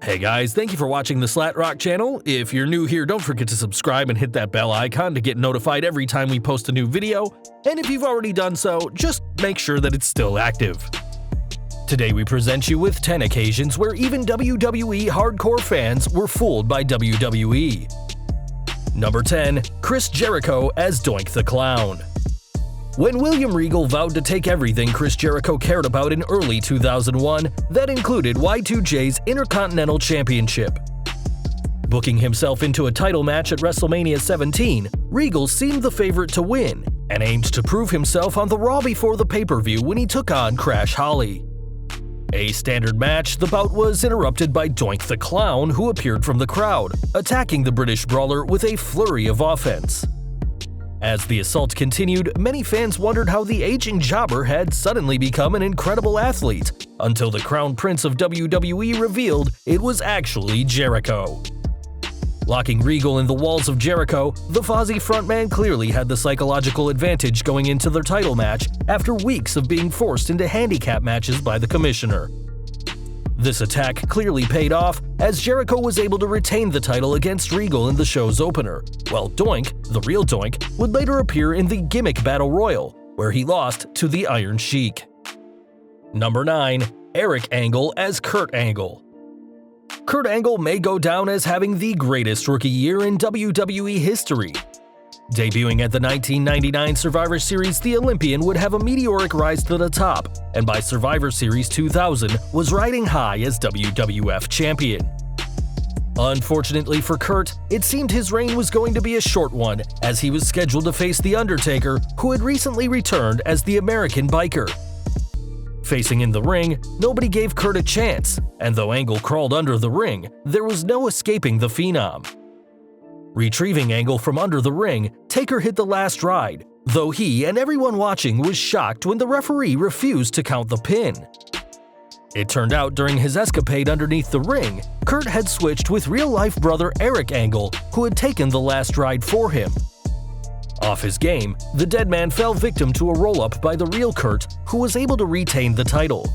Hey guys, thank you for watching the Slat Rock channel. If you're new here, don't forget to subscribe and hit that bell icon to get notified every time we post a new video. And if you've already done so, just make sure that it's still active. Today we present you with 10 occasions where even WWE hardcore fans were fooled by WWE. Number 10. Chris Jericho as Doink the Clown. When William Regal vowed to take everything Chris Jericho cared about in early 2001, that included Y2J's Intercontinental Championship. Booking himself into a title match at WrestleMania 17, Regal seemed the favorite to win, and aimed to prove himself on the Raw before the pay-per-view when he took on Crash Holly. A standard match, the bout was interrupted by Doink the Clown, who appeared from the crowd, attacking the British brawler with a flurry of offense. As the assault continued, many fans wondered how the aging jobber had suddenly become an incredible athlete, until the Crown Prince of WWE revealed it was actually Jericho. Locking Regal in the walls of Jericho, the Fozzy frontman clearly had the psychological advantage going into their title match after weeks of being forced into handicap matches by the commissioner. This attack clearly paid off, as Jericho was able to retain the title against Regal in the show's opener, while Doink, the real Doink, would later appear in the Gimmick Battle Royal, where he lost to the Iron Sheik. Number 9. Eric Angle as Kurt Angle. Kurt Angle may go down as having the greatest rookie year in WWE history. Debuting at the 1999 Survivor Series, the Olympian would have a meteoric rise to the top, and by Survivor Series 2000 was riding high as WWF champion. Unfortunately for Kurt, it seemed his reign was going to be a short one, as he was scheduled to face The Undertaker, who had recently returned as the American Biker. Facing in the ring, nobody gave Kurt a chance, and though Angle crawled under the ring, there was no escaping the Phenom. Retrieving Angle from under the ring, Taker hit the last ride, though he and everyone watching was shocked when the referee refused to count the pin. It turned out during his escapade underneath the ring, Kurt had switched with real-life brother Eric Angle, who had taken the last ride for him. Off his game, the dead man fell victim to a roll-up by the real Kurt, who was able to retain the title.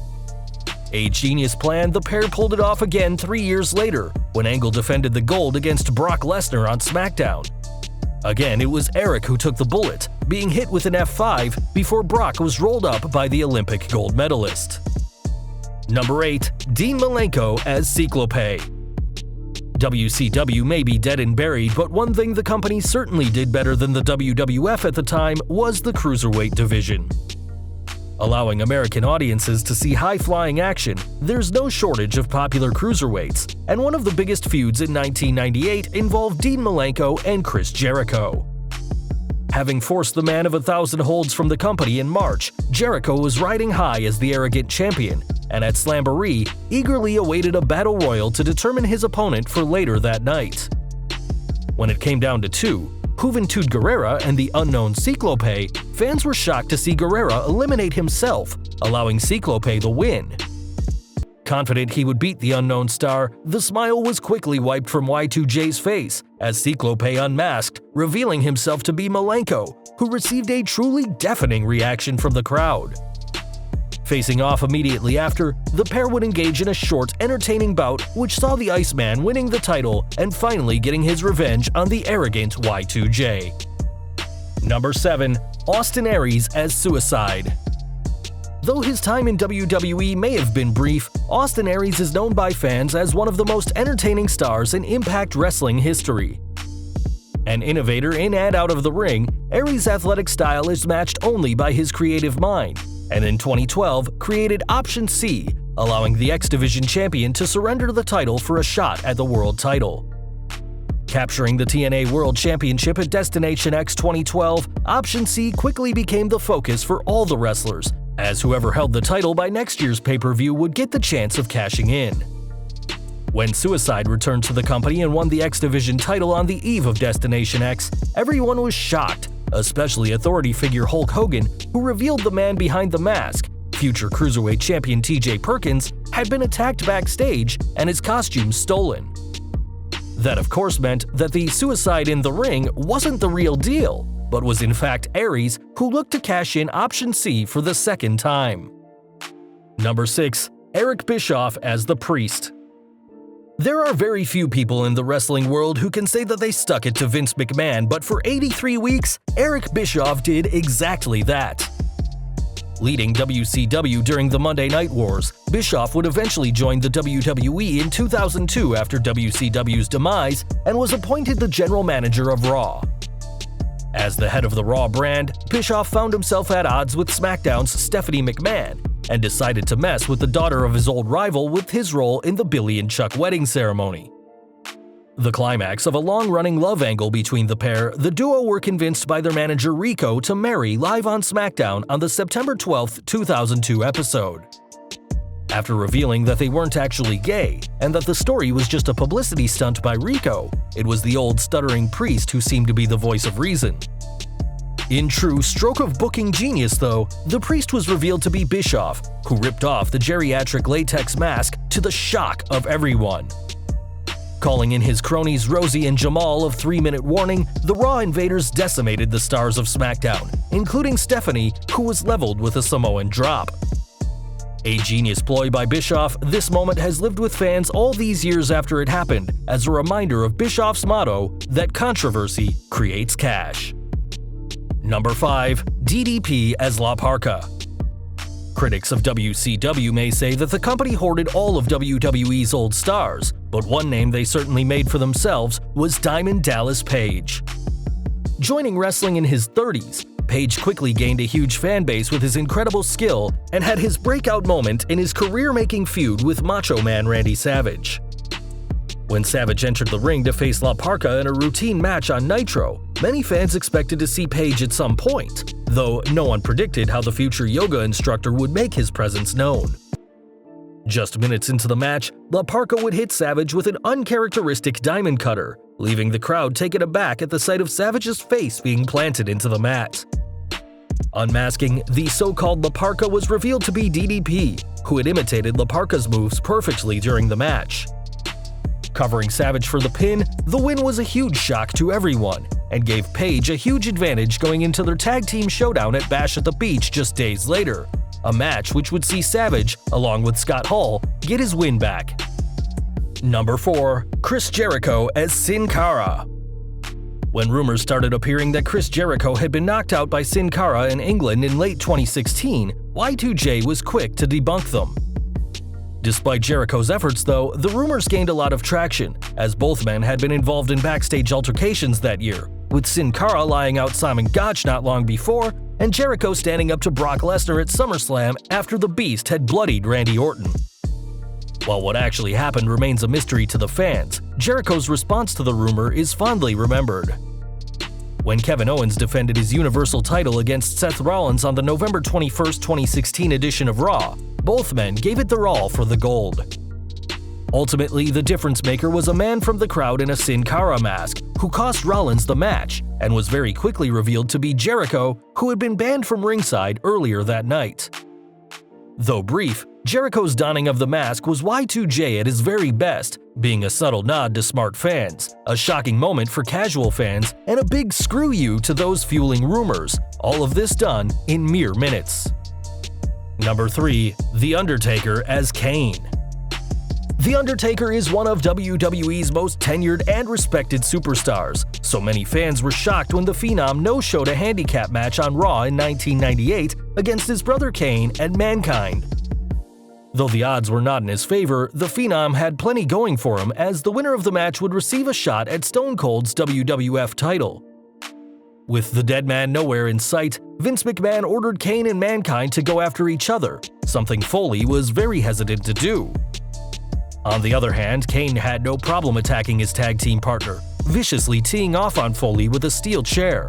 A genius plan, the pair pulled it off again 3 years later, when Angle defended the gold against Brock Lesnar on SmackDown. Again, it was Eric who took the bullet, being hit with an F5 before Brock was rolled up by the Olympic gold medalist. Number 8. Dean Malenko as Cyclope. WCW may be dead and buried, but one thing the company certainly did better than the WWF at the time was the Cruiserweight division. Allowing American audiences to see high-flying action, there's no shortage of popular cruiserweights, and one of the biggest feuds in 1998 involved Dean Malenko and Chris Jericho. Having forced the man of 1,000 holds from the company in March, Jericho was riding high as the arrogant champion, and at Slamboree, eagerly awaited a battle royal to determine his opponent for later that night. When it came down to two, Juventud Guerrera and the unknown Cyclope, fans were shocked to see Guerrera eliminate himself, allowing Cyclope the win. Confident he would beat the unknown star, the smile was quickly wiped from Y2J's face as Cyclope unmasked, revealing himself to be Malenko, who received a truly deafening reaction from the crowd. Facing off immediately after, the pair would engage in a short, entertaining bout which saw the Iceman winning the title and finally getting his revenge on the arrogant Y2J. Number 7. Austin Aries as Suicide. Though his time in WWE may have been brief, Austin Aries is known by fans as one of the most entertaining stars in Impact Wrestling history. An innovator in and out of the ring, Aries' athletic style is matched only by his creative mind, and in 2012 created Option C, allowing the X Division champion to surrender the title for a shot at the world title. Capturing the TNA World Championship at Destination X 2012, Option C quickly became the focus for all the wrestlers, as whoever held the title by next year's pay-per-view would get the chance of cashing in. When Suicide returned to the company and won the X Division title on the eve of Destination X, everyone was shocked, especially authority figure Hulk Hogan, who revealed the man behind the mask, future Cruiserweight champion TJ Perkins, had been attacked backstage and his costume stolen. That of course meant that the Suicide in the ring wasn't the real deal, but was in fact Aries, who looked to cash in Option C for the second time. Number 6. Eric Bischoff as the Priest. There are very few people in the wrestling world who can say that they stuck it to Vince McMahon, but for 83 weeks, Eric Bischoff did exactly that. Leading WCW during the Monday Night Wars, Bischoff would eventually join the WWE in 2002 after WCW's demise and was appointed the general manager of Raw. As the head of the Raw brand, Bischoff found himself at odds with SmackDown's Stephanie McMahon and decided to mess with the daughter of his old rival with his role in the Billy and Chuck wedding ceremony. The climax of a long-running love angle between the pair, the duo were convinced by their manager Rico to marry live on SmackDown on the September 12, 2002 episode. After revealing that they weren't actually gay and that the story was just a publicity stunt by Rico, it was the old stuttering priest who seemed to be the voice of reason. In true stroke of booking genius, though, the priest was revealed to be Bischoff, who ripped off the geriatric latex mask to the shock of everyone. Calling in his cronies Rosie and Jamal of 3-Minute Warning, the Raw Invaders decimated the stars of SmackDown, including Stephanie, who was leveled with a Samoan drop. A genius ploy by Bischoff, this moment has lived with fans all these years after it happened, as a reminder of Bischoff's motto that controversy creates cash. Number 5. DDP as La Parka. Critics of WCW may say that the company hoarded all of WWE's old stars, but one name they certainly made for themselves was Diamond Dallas Page. Joining wrestling in his 30s, Page quickly gained a huge fan base with his incredible skill and had his breakout moment in his career-making feud with Macho Man Randy Savage. When Savage entered the ring to face La Parka in a routine match on Nitro, many fans expected to see Page at some point, though no one predicted how the future yoga instructor would make his presence known. Just minutes into the match, La Parka would hit Savage with an uncharacteristic diamond cutter, leaving the crowd taken aback at the sight of Savage's face being planted into the mat. Unmasking, the so-called La Parka was revealed to be DDP, who had imitated La Parka's moves perfectly during the match. Covering Savage for the pin, the win was a huge shock to everyone, and gave Page a huge advantage going into their tag team showdown at Bash at the Beach just days later, a match which would see Savage, along with Scott Hall, get his win back. Number 4. Chris Jericho as Sin Cara. When rumors started appearing that Chris Jericho had been knocked out by Sin Cara in England in late 2016, Y2J was quick to debunk them. Despite Jericho's efforts, though, the rumors gained a lot of traction, as both men had been involved in backstage altercations that year, with Sin Cara lying out Simon Gotch not long before, and Jericho standing up to Brock Lesnar at SummerSlam after the Beast had bloodied Randy Orton. While what actually happened remains a mystery to the fans, Jericho's response to the rumor is fondly remembered. When Kevin Owens defended his Universal title against Seth Rollins on the November 21, 2016 edition of Raw, both men gave it their all for the gold. Ultimately, the difference maker was a man from the crowd in a Sin Cara mask, who cost Rollins the match, and was very quickly revealed to be Jericho, who had been banned from ringside earlier that night. Though brief, Jericho's donning of the mask was Y2J at his very best, being a subtle nod to smart fans, a shocking moment for casual fans, and a big screw you to those fueling rumors, all of this done in mere minutes. Number 3. The Undertaker as Kane. The Undertaker is one of WWE's most tenured and respected superstars, so many fans were shocked when the Phenom no-showed a handicap match on Raw in 1998 against his brother Kane and Mankind. Though the odds were not in his favor, the Phenom had plenty going for him, as the winner of the match would receive a shot at Stone Cold's WWF title. With the dead man nowhere in sight, Vince McMahon ordered Kane and Mankind to go after each other, something Foley was very hesitant to do. On the other hand, Kane had no problem attacking his tag team partner, viciously teeing off on Foley with a steel chair.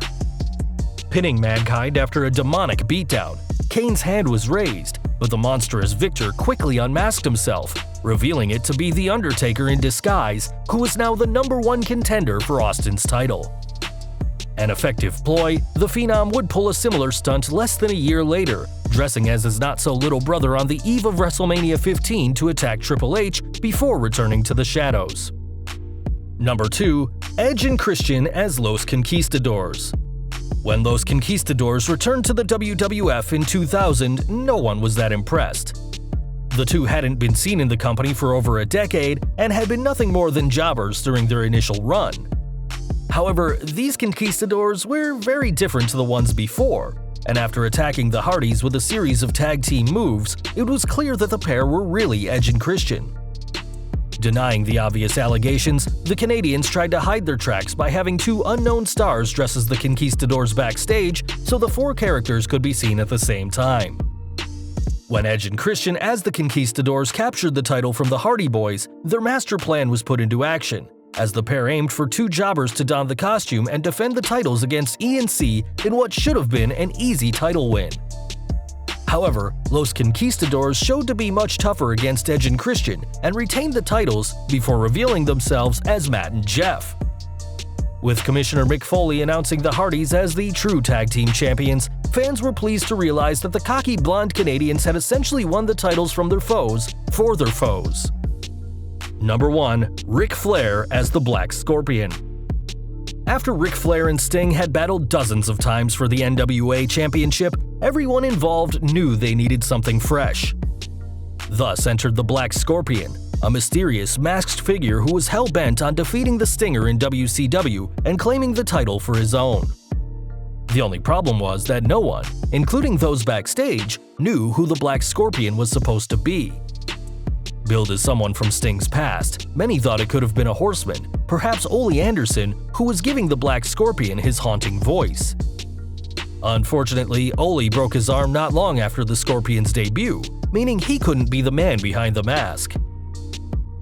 Pinning Mankind after a demonic beatdown, Kane's hand was raised, but the monstrous victor quickly unmasked himself, revealing it to be The Undertaker in disguise, who was now the #1 contender for Austin's title. An effective ploy, the Phenom would pull a similar stunt less than a year later, dressing as his not-so-little brother on the eve of WrestleMania 15 to attack Triple H before returning to the shadows. Number 2. Edge and Christian as Los Conquistadors. When Los Conquistadors returned to the WWF in 2000, no one was that impressed. The two hadn't been seen in the company for over a decade and had been nothing more than jobbers during their initial run. However, these conquistadors were very different to the ones before, and after attacking the Hardys with a series of tag team moves, it was clear that the pair were really Edge and Christian. Denying the obvious allegations, the Canadians tried to hide their tracks by having two unknown stars dress as the Conquistadors backstage so the four characters could be seen at the same time. When Edge and Christian as the Conquistadors captured the title from the Hardy Boys, their master plan was put into action, as the pair aimed for two jobbers to don the costume and defend the titles against E&C in what should have been an easy title win. However, Los Conquistadors showed to be much tougher against Edge and Christian and retained the titles before revealing themselves as Matt and Jeff. With Commissioner Mick Foley announcing the Hardys as the true tag team champions, fans were pleased to realize that the cocky blonde Canadians had essentially won the titles from their foes for their foes. Number 1. Ric Flair as the Black Scorpion. After Ric Flair and Sting had battled dozens of times for the NWA Championship, everyone involved knew they needed something fresh. Thus entered the Black Scorpion, a mysterious, masked figure who was hell-bent on defeating the Stinger in WCW and claiming the title for his own. The only problem was that no one, including those backstage, knew who the Black Scorpion was supposed to be. Billed as someone from Sting's past, many thought it could have been a horseman, perhaps Ole Anderson, who was giving the Black Scorpion his haunting voice. Unfortunately, Ole broke his arm not long after the Scorpion's debut, meaning he couldn't be the man behind the mask.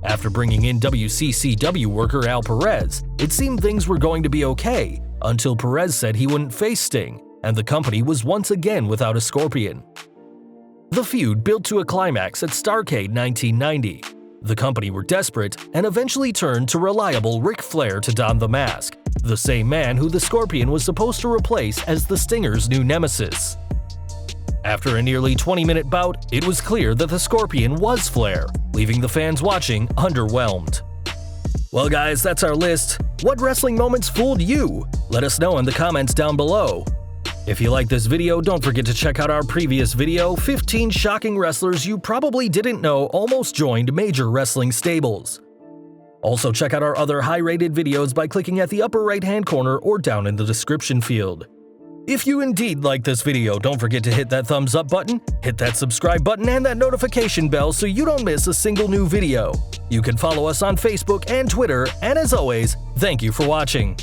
After bringing in WCCW worker Al Perez, it seemed things were going to be okay, until Perez said he wouldn't face Sting, and the company was once again without a Scorpion. The feud built to a climax at Starrcade 1990. The company were desperate and eventually turned to reliable Ric Flair to don the mask, the same man who the Scorpion was supposed to replace as the Stinger's new nemesis. After a nearly 20-minute bout, it was clear that the Scorpion was Flair, leaving the fans watching underwhelmed. Well guys, that's our list. What wrestling moments fooled you? Let us know in the comments down below. If you like this video, don't forget to check out our previous video, 15 shocking wrestlers you probably didn't know almost joined major wrestling stables. Also check out our other high-rated videos by clicking at the upper right-hand corner or down in the description field. If you indeed like this video, don't forget to hit that thumbs up button, hit that subscribe button and that notification bell so you don't miss a single new video. You can follow us on Facebook and Twitter, and as always, thank you for watching.